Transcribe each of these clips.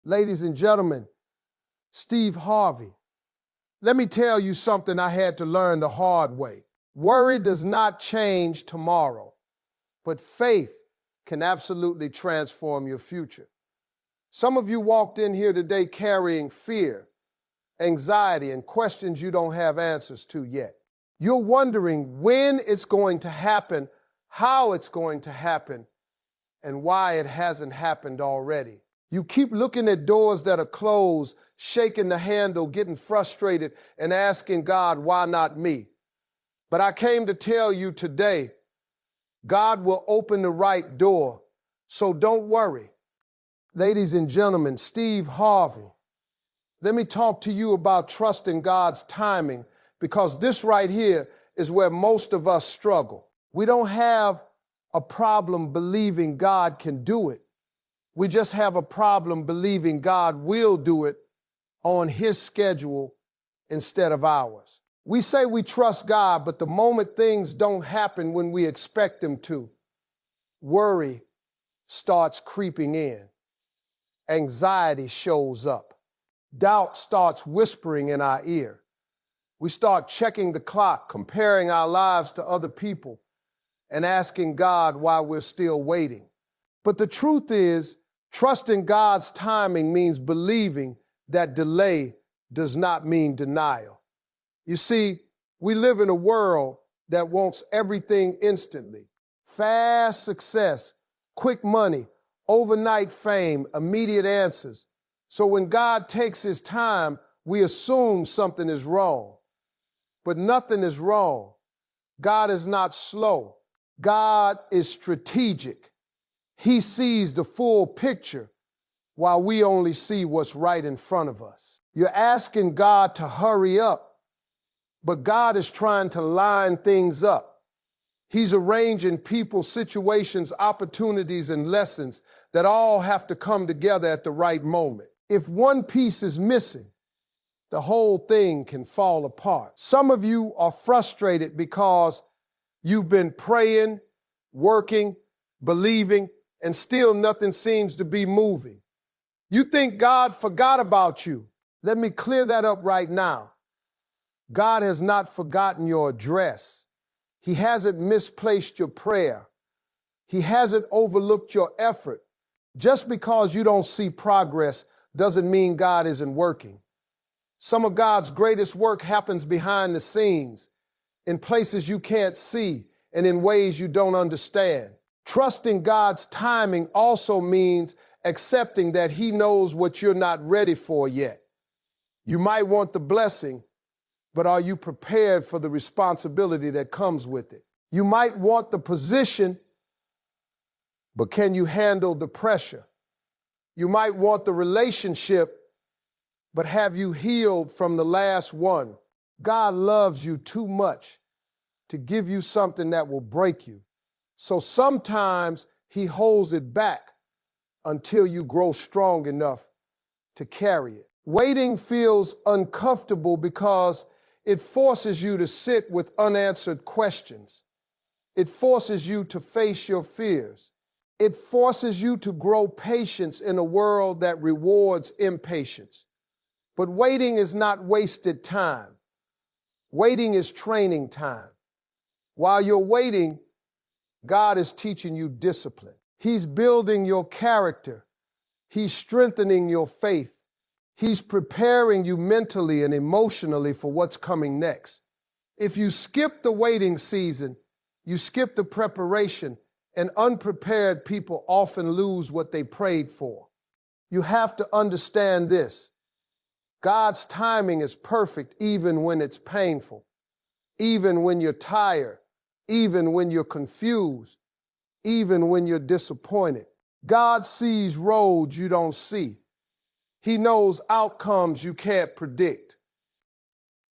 Ladies and gentlemen, Steve Harvey. Let me tell you something I had to learn the hard way. Worry does not change tomorrow, but faith can absolutely transform your future. Some of you walked in here today carrying fear, anxiety, and questions you don't have answers to yet. You're wondering when it's going to happen, how it's going to happen, and why it hasn't happened already. You keep looking at doors that are closed, shaking the handle, getting frustrated, and asking God, why not me? But I came to tell you today, God will open the right door, so don't worry. Ladies and gentlemen, Steve Harvey. Let me talk to you about trusting God's timing, because this right here is where most of us struggle. We don't have a problem believing God can do it. We just have a problem believing God will do it on His schedule instead of ours. We say we trust God, but the moment things don't happen when we expect them to, worry starts creeping in. Anxiety shows up. Doubt starts whispering in our ear. We start checking the clock, comparing our lives to other people, and asking God why we're still waiting. But the truth is, trusting God's timing means believing that delay does not mean denial. You see, we live in a world that wants everything instantly. Fast success, quick money, overnight fame, immediate answers. So when God takes His time, we assume something is wrong. But nothing is wrong. God is not slow. God is strategic. He sees the full picture while we only see what's right in front of us. You're asking God to hurry up, but God is trying to line things up. He's arranging people, situations, opportunities, and lessons that all have to come together at the right moment. If one piece is missing, the whole thing can fall apart. Some of you are frustrated because you've been praying, working, believing, and still nothing seems to be moving. You think God forgot about you. Let me clear that up right now. God has not forgotten your address. He hasn't misplaced your prayer. He hasn't overlooked your effort. Just because you don't see progress doesn't mean God isn't working. Some of God's greatest work happens behind the scenes, in places you can't see and in ways you don't understand. Trusting God's timing also means accepting that He knows what you're not ready for yet. You might want the blessing, but are you prepared for the responsibility that comes with it? You might want the position, but can you handle the pressure? You might want the relationship, but have you healed from the last one? God loves you too much to give you something that will break you. So sometimes He holds it back until you grow strong enough to carry it. Waiting feels uncomfortable because it forces you to sit with unanswered questions. It forces you to face your fears. It forces you to grow patience in a world that rewards impatience. But waiting is not wasted time. Waiting is training time. While you're waiting, God is teaching you discipline. He's building your character. He's strengthening your faith. He's preparing you mentally and emotionally for what's coming next. If you skip the waiting season, you skip the preparation, and unprepared people often lose what they prayed for. You have to understand this. God's timing is perfect even when it's painful, even when you're tired, even when you're confused, even when you're disappointed. God sees roads you don't see. He knows outcomes you can't predict.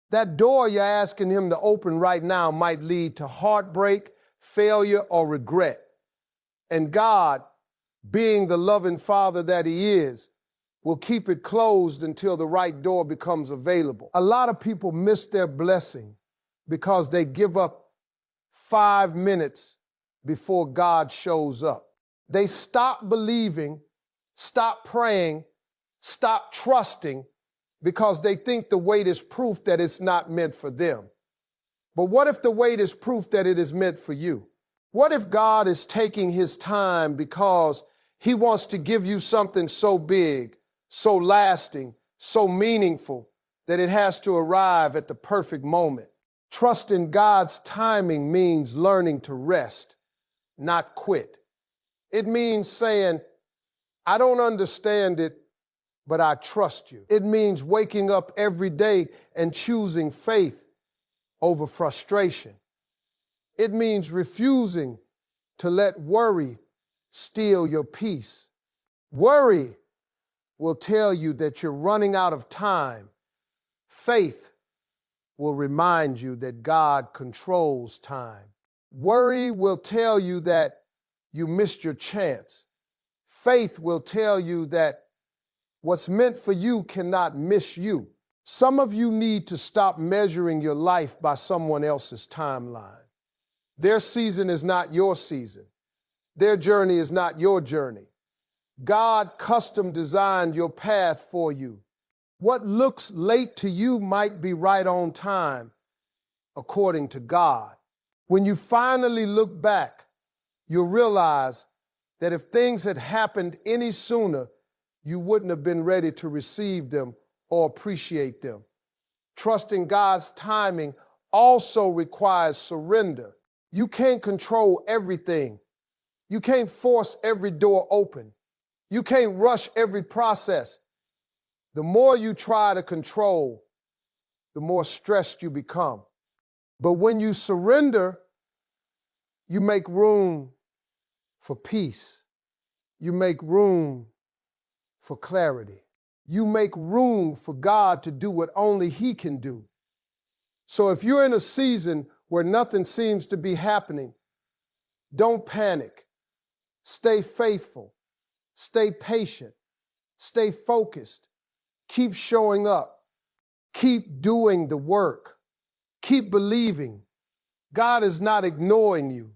That door you're asking Him to open right now might lead to heartbreak, failure, or regret. And God, being the loving Father that He is, will keep it closed until the right door becomes available. A lot of people miss their blessing because they give up 5 minutes before God shows up. They stop believing, stop praying, stop trusting because they think the wait is proof that it's not meant for them. But what if the wait is proof that it is meant for you? What if God is taking his time because he wants to give you something so big, so lasting, so meaningful that it has to arrive at the perfect moment? Trusting God's timing means learning to rest, not quit. It means saying, I don't understand it, but I trust you. It means waking up every day and choosing faith over frustration. It means refusing to let worry steal your peace. Worry will tell you that you're running out of time. Faith will remind you that God controls time. Worry will tell you that you missed your chance. Faith will tell you that what's meant for you cannot miss you. Some of you need to stop measuring your life by someone else's timeline. Their season is not your season. Their journey is not your journey. God custom designed your path for you. What looks late to you might be right on time, according to God. When you finally look back, you'll realize that if things had happened any sooner, you wouldn't have been ready to receive them or appreciate them. Trusting God's timing also requires surrender. You can't control everything. You can't force every door open. You can't rush every process. The more you try to control, the more stressed you become. But when you surrender, you make room for peace. You make room for clarity. You make room for God to do what only He can do. So if you're in a season where nothing seems to be happening, don't panic. Stay faithful. Stay patient. Stay focused. Keep showing up. Keep doing the work. Keep believing. God is not ignoring you.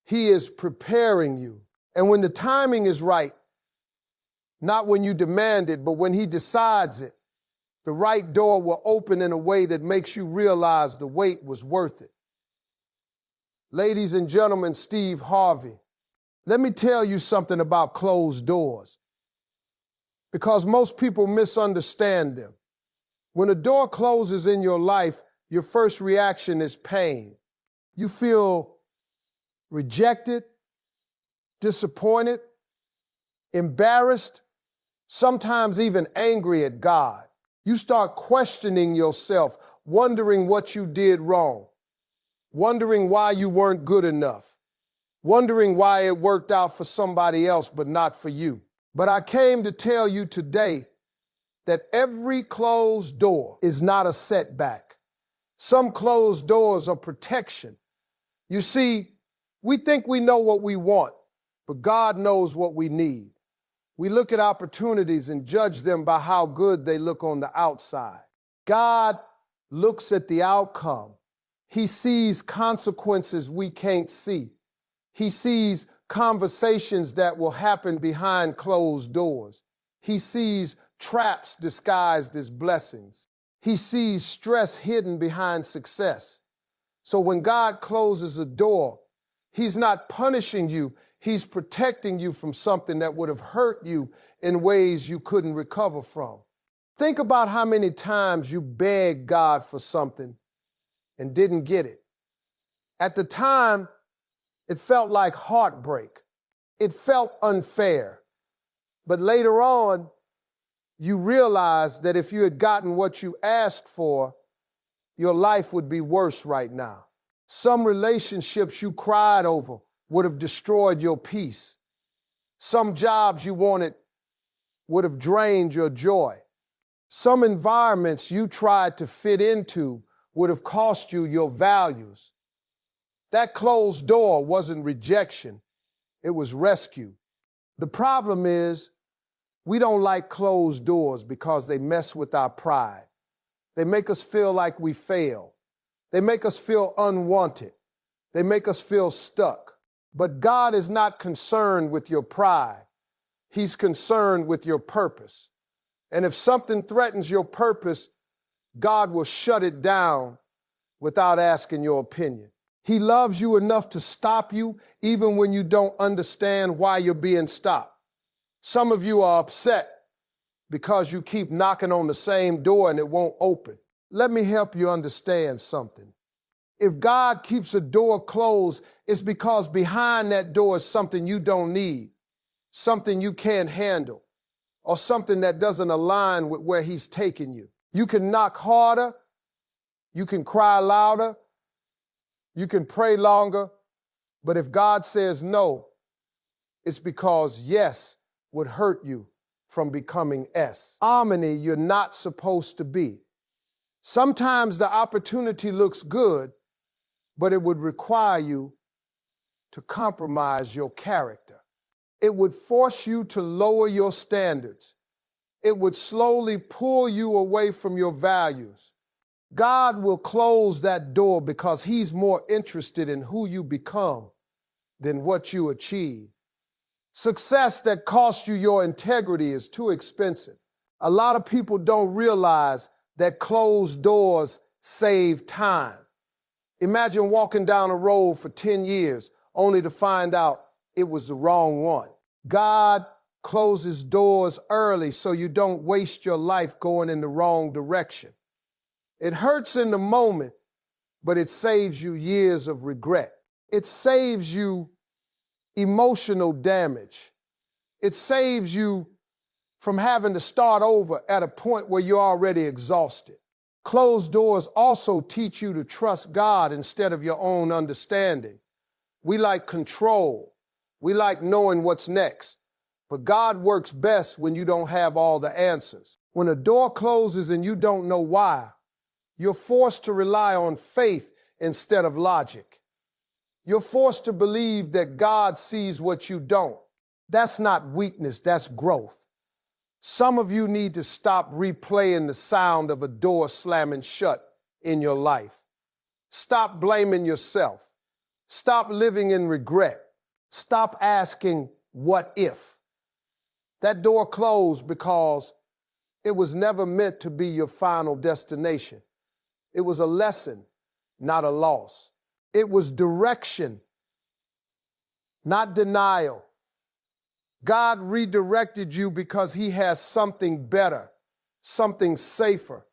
He is preparing you. And when the timing is right, not when you demand it, but when He decides it, the right door will open in a way that makes you realize the wait was worth it. Ladies and gentlemen, Steve Harvey, let me tell you something about closed doors, because most people misunderstand them. When a door closes in your life, your first reaction is pain. You feel rejected, disappointed, embarrassed, sometimes even angry at God. You start questioning yourself, wondering what you did wrong, wondering why you weren't good enough, wondering why it worked out for somebody else but not for you. But I came to tell you today that every closed door is not a setback. Some closed doors are protection. You see, we think we know what we want, but God knows what we need. We look at opportunities and judge them by how good they look on the outside. God looks at the outcome. He sees consequences we can't see. He sees conversations that will happen behind closed doors. He sees traps disguised as blessings. He sees stress hidden behind success. So when God closes a door, He's not punishing you. He's protecting you from something that would have hurt you in ways you couldn't recover from. Think about how many times you begged God for something and didn't get it. At the time, it felt like heartbreak. It felt unfair. But later on, you realized that if you had gotten what you asked for, your life would be worse right now. Some relationships you cried over would have destroyed your peace. Some jobs you wanted would have drained your joy. Some environments you tried to fit into would have cost you your values. That closed door wasn't rejection, it was rescue. The problem is, we don't like closed doors because they mess with our pride. They make us feel like we fail. They make us feel unwanted. They make us feel stuck. But God is not concerned with your pride. He's concerned with your purpose. And if something threatens your purpose, God will shut it down without asking your opinion. He loves you enough to stop you even when you don't understand why you're being stopped. Some of you are upset because you keep knocking on the same door and it won't open. Let me help you understand something. If God keeps a door closed, it's because behind that door is something you don't need, something you can't handle, or something that doesn't align with where He's taking you. You can knock harder, you can cry louder, you can pray longer, but if God says no, it's because yes would hurt you from becoming S. Harmony you're not supposed to be. Sometimes the opportunity looks good, but it would require you to compromise your character. It would force you to lower your standards. It would slowly pull you away from your values. God will close that door because He's more interested in who you become than what you achieve. Success that costs you your integrity is too expensive. A lot of people don't realize that closed doors save time. Imagine walking down a road for 10 years only to find out it was the wrong one. God closes doors early so you don't waste your life going in the wrong direction. It hurts in the moment, but it saves you years of regret. It saves you emotional damage. It saves you from having to start over at a point where you're already exhausted. Closed doors also teach you to trust God instead of your own understanding. We like control. We like knowing what's next. But God works best when you don't have all the answers. When a door closes and you don't know why, you're forced to rely on faith instead of logic. You're forced to believe that God sees what you don't. That's not weakness, that's growth. Some of you need to stop replaying the sound of a door slamming shut in your life. Stop blaming yourself. Stop living in regret. Stop asking, what if? That door closed because it was never meant to be your final destination. It was a lesson, not a loss. It was direction, not denial. God redirected you because He has something better, something safer,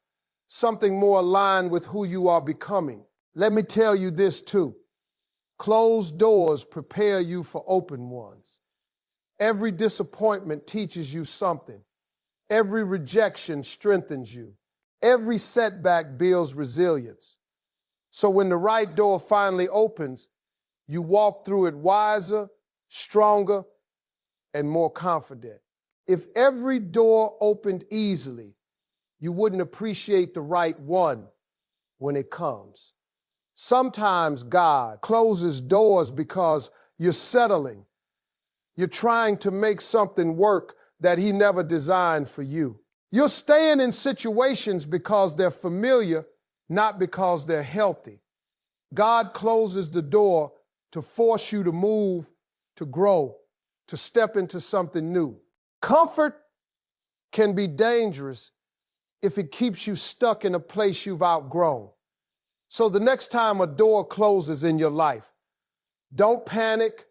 something more aligned with who you are becoming. Let me tell you this too. Closed doors prepare you for open ones. Every disappointment teaches you something. Every rejection strengthens you. Every setback builds resilience. So when the right door finally opens, you walk through it wiser, stronger, and more confident. If every door opened easily, you wouldn't appreciate the right one when it comes. Sometimes God closes doors because you're settling. You're trying to make something work that He never designed for you. You're staying in situations because they're familiar, not because they're healthy. God closes the door to force you to move, to grow, to step into something new. Comfort can be dangerous if it keeps you stuck in a place you've outgrown. So the next time a door closes in your life, don't panic,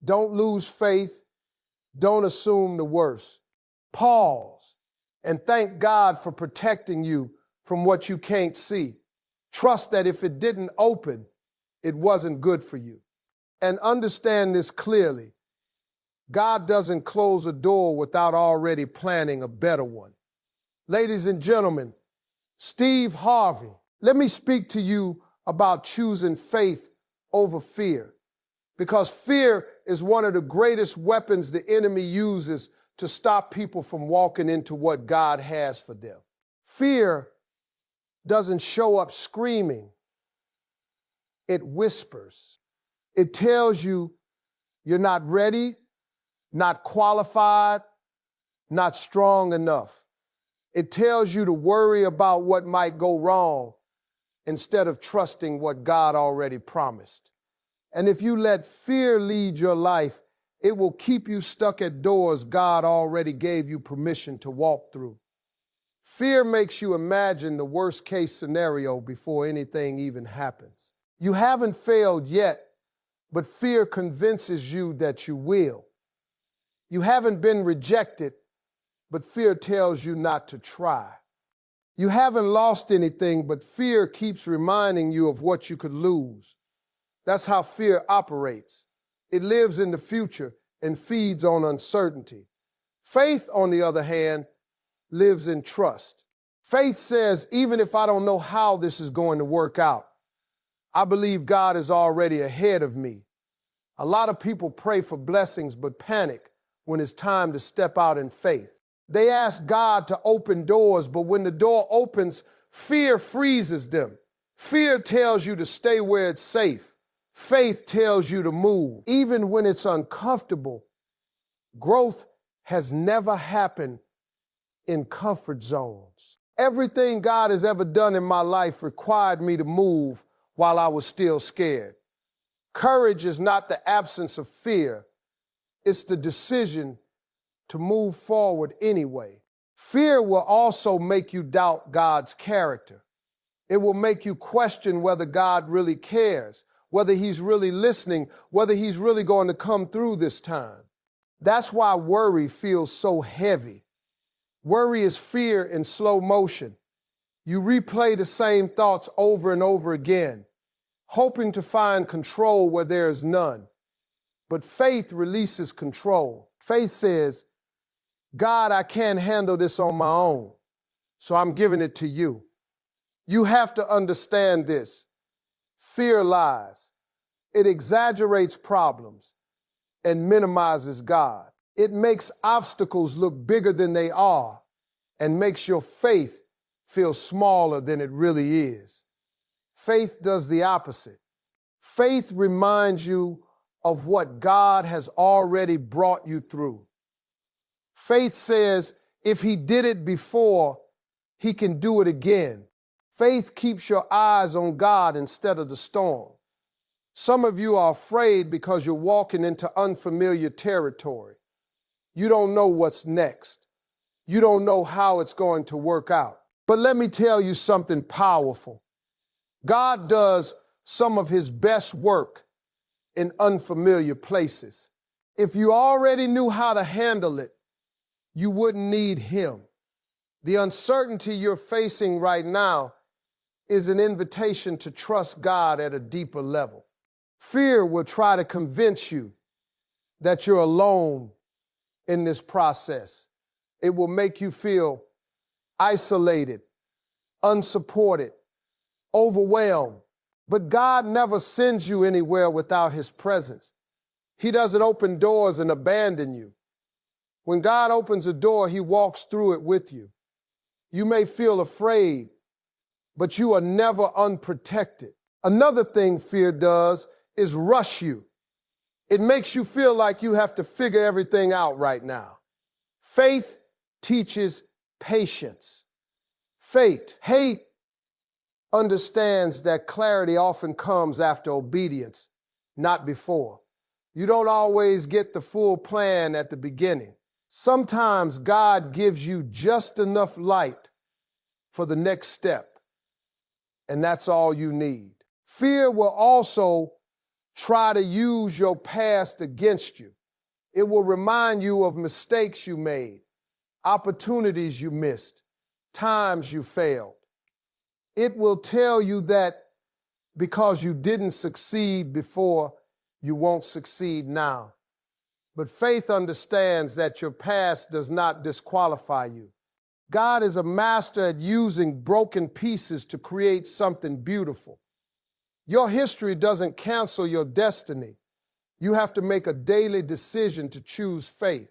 don't lose faith, don't assume the worst. Pause and thank God for protecting you from what you can't see. Trust that if it didn't open, it wasn't good for you. And understand this clearly. God doesn't close a door without already planning a better one. Ladies and gentlemen, Steve Harvey, let me speak to you about choosing faith over fear, because fear is one of the greatest weapons the enemy uses to stop people from walking into what God has for them. Fear doesn't show up screaming. It whispers. It tells you you're not ready, not qualified, not strong enough. It tells you to worry about what might go wrong instead of trusting what God already promised. And if you let fear lead your life, it will keep you stuck at doors God already gave you permission to walk through. Fear makes you imagine the worst case scenario before anything even happens. You haven't failed yet, but fear convinces you that you will. You haven't been rejected, but fear tells you not to try. You haven't lost anything, but fear keeps reminding you of what you could lose. That's how fear operates. It lives in the future and feeds on uncertainty. Faith, on the other hand, lives in trust. Faith says, even if I don't know how this is going to work out, I believe God is already ahead of me. A lot of people pray for blessings but panic when it's time to step out in faith. They ask God to open doors, but when the door opens, fear freezes them. Fear tells you to stay where it's safe. Faith tells you to move. Even when it's uncomfortable, growth has never happened in comfort zones. Everything God has ever done in my life required me to move while I was still scared. Courage is not the absence of fear. It's the decision to move forward anyway. Fear will also make you doubt God's character. It will make you question whether God really cares, whether he's really listening, whether he's really going to come through this time. That's why worry feels so heavy. Worry is fear in slow motion. You replay the same thoughts over and over again, hoping to find control where there is none. But faith releases control. Faith says, God, I can't handle this on my own, so I'm giving it to you. You have to understand this. Fear lies. It exaggerates problems and minimizes God. It makes obstacles look bigger than they are and makes your faith feel smaller than it really is. Faith does the opposite. Faith reminds you of what God has already brought you through. Faith says, if he did it before, he can do it again. Faith keeps your eyes on God instead of the storm. Some of you are afraid because you're walking into unfamiliar territory. You don't know what's next. You don't know how it's going to work out. But let me tell you something powerful. God does some of his best work in unfamiliar places. If you already knew how to handle it, you wouldn't need him. The uncertainty you're facing right now is an invitation to trust God at a deeper level. Fear will try to convince you that you're alone in this process. It will make you feel isolated, unsupported, overwhelmed. But God never sends you anywhere without his presence. He doesn't open doors and abandon you. When God opens a door, he walks through it with you. You may feel afraid, but you are never unprotected. Another thing fear does is rush you. It makes you feel like you have to figure everything out right now. Faith teaches patience. Faith understands that clarity often comes after obedience, not before. You don't always get the full plan at the beginning. Sometimes God gives you just enough light for the next step, and that's all you need. Fear will also try to use your past against you. It will remind you of mistakes you made, opportunities you missed, times you failed. It will tell you that because you didn't succeed before, you won't succeed now. But faith understands that your past does not disqualify you. God is a master at using broken pieces to create something beautiful. Your history doesn't cancel your destiny. You have to make a daily decision to choose faith.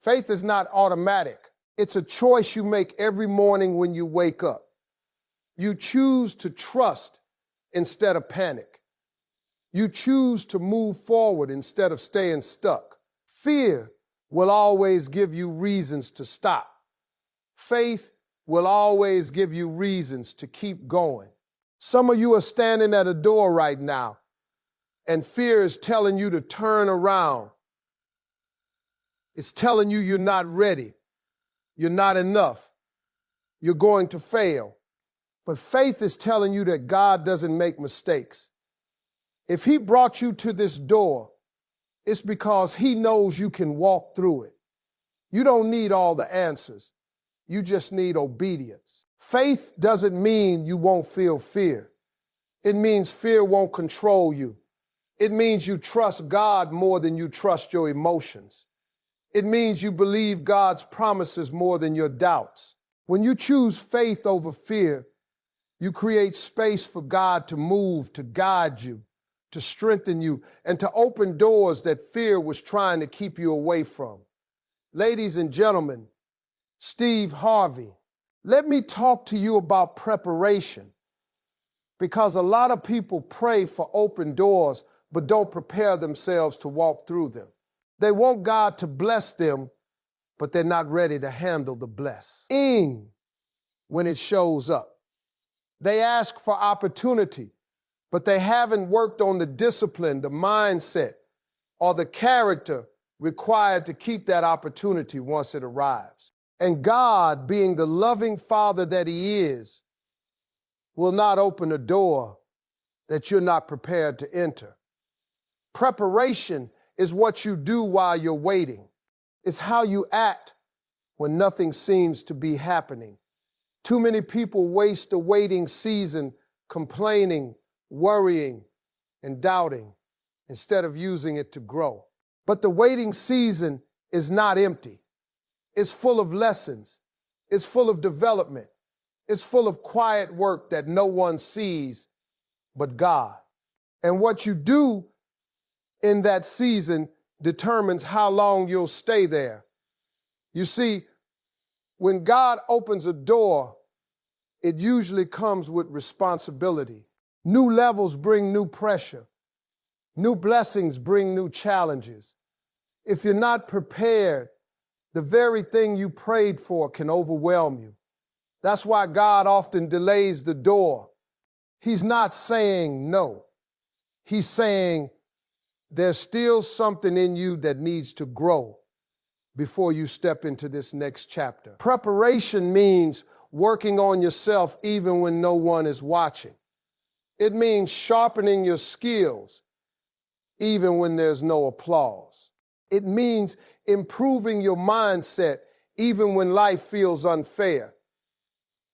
Faith is not automatic. It's a choice you make every morning when you wake up. You choose to trust instead of panic. You choose to move forward instead of staying stuck. Fear will always give you reasons to stop. Faith will always give you reasons to keep going. Some of you are standing at a door right now, and fear is telling you to turn around. It's telling you you're not ready. You're not enough. you're going to fail. But faith is telling you that God doesn't make mistakes. If he brought you to this door, it's because he knows you can walk through it. You don't need all the answers. You just need obedience. Faith doesn't mean you won't feel fear. It means fear won't control you. It means you trust God more than you trust your emotions. It means you believe God's promises more than your doubts. When you choose faith over fear, you create space for God to move, to guide you, to strengthen you, and to open doors that fear was trying to keep you away from. Ladies and gentlemen, Steve Harvey, let me talk to you about preparation, because a lot of people pray for open doors but don't prepare themselves to walk through them. They want God to bless them, but they're not ready to handle the blessing when it shows up. They ask for opportunity, but they haven't worked on the discipline, the mindset, or the character required to keep that opportunity once it arrives. And God, being the loving Father that he is, will not open a door that you're not prepared to enter. Preparation is what you do while you're waiting. It's how you act when nothing seems to be happening. Too many people waste the waiting season complaining, worrying, and doubting instead of using it to grow. But the waiting season is not empty. It's full of lessons. It's full of development. It's full of quiet work that no one sees but God. And what you do in that season determines how long you'll stay there. You see, when God opens a door, it usually comes with responsibility. New levels bring new pressure. New blessings bring new challenges. If you're not prepared, the very thing you prayed for can overwhelm you. That's why God often delays the door. He's not saying no. He's saying there's still something in you that needs to grow before you step into this next chapter. Preparation means working on yourself even when no one is watching. It means sharpening your skills even when there's no applause. It means improving your mindset even when life feels unfair.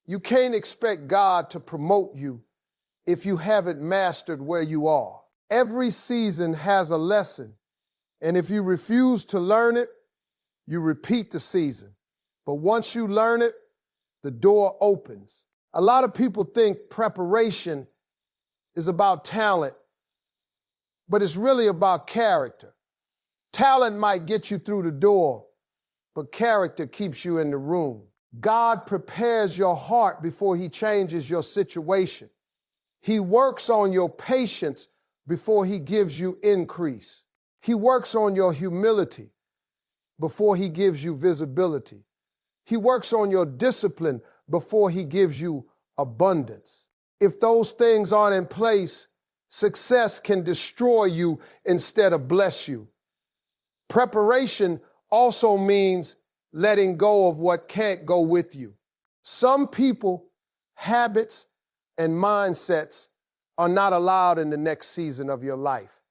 You can't expect God to promote you if you haven't mastered where you are. Every season has a lesson, and if you refuse to learn it, you repeat the season. But once you learn it, the door opens. A lot of people think preparation is about talent, but it's really about character. Talent might get you through the door, but character keeps you in the room. God prepares your heart before he changes your situation. He works on your patience before he gives you increase. He works on your humility before he gives you visibility. He works on your discipline before he gives you abundance. If those things aren't in place, success can destroy you instead of bless you. Preparation also means letting go of what can't go with you. Some people, habits, and mindsets are not allowed in the next season of your life.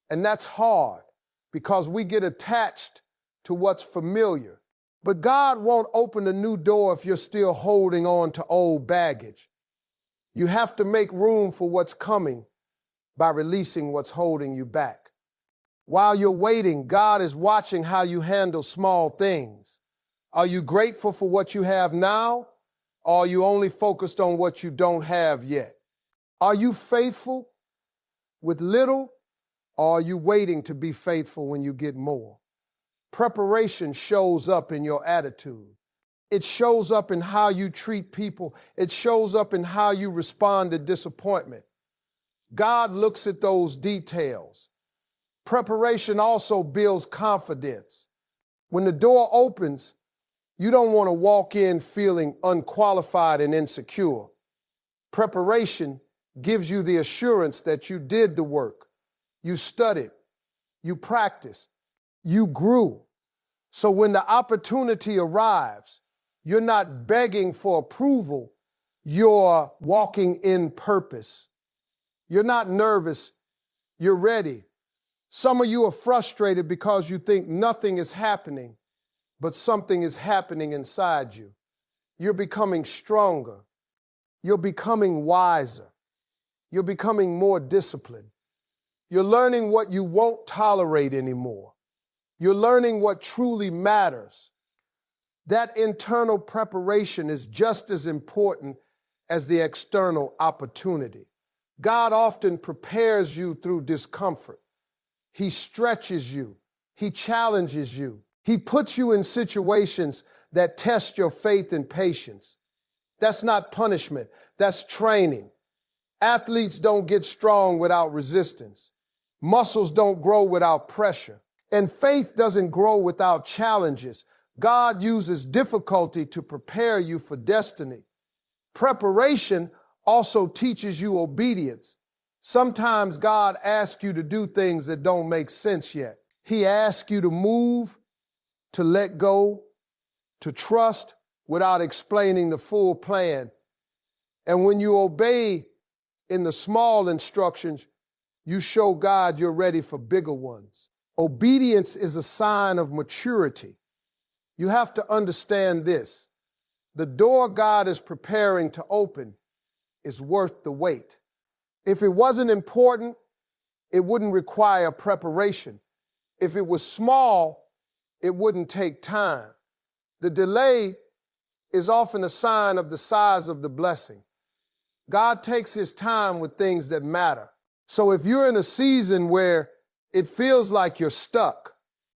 And that's hard because we get attached to what's familiar. But God won't open a new door if you're still holding on to old baggage. You have to make room for what's coming by releasing what's holding you back. While you're waiting, God is watching how you handle small things. Are you grateful for what you have now, or are you only focused on what you don't have yet? Are you faithful with little, or are you waiting to be faithful when you get more? Preparation shows up in your attitude. It shows up in how you treat people. It shows up in how you respond to disappointment. God looks at those details. Preparation also builds confidence. When the door opens, you don't want to walk in feeling unqualified and insecure. Preparation gives you the assurance that you did the work, you studied, you practiced, you grew. So when the opportunity arrives, You're not begging for approval. You're walking in purpose. You're not nervous. You're ready. Some of you are frustrated because you think nothing is happening, but something is happening inside you. You're becoming stronger. You're becoming wiser. You're becoming more disciplined. You're learning what you won't tolerate anymore. You're learning what truly matters. That internal preparation is just as important as the external opportunity. God often prepares you through discomfort. He stretches you. He challenges you. He puts you in situations that test your faith and patience. That's not punishment. That's training. Athletes don't get strong without resistance. Muscles don't grow without pressure. And faith doesn't grow without challenges. God uses difficulty to prepare you for destiny. Preparation also teaches you obedience. Sometimes God asks you to do things that don't make sense yet. He asks you to move, to let go, to trust without explaining the full plan. And when you obey in the small instructions, you show God you're ready for bigger ones. Obedience is a sign of maturity. You have to understand this. The door God is preparing to open is worth the wait. If it wasn't important, it wouldn't require preparation. If it was small, it wouldn't take time. The delay is often a sign of the size of the blessing. God takes his time with things that matter. So if you're in a season where it feels like you're stuck,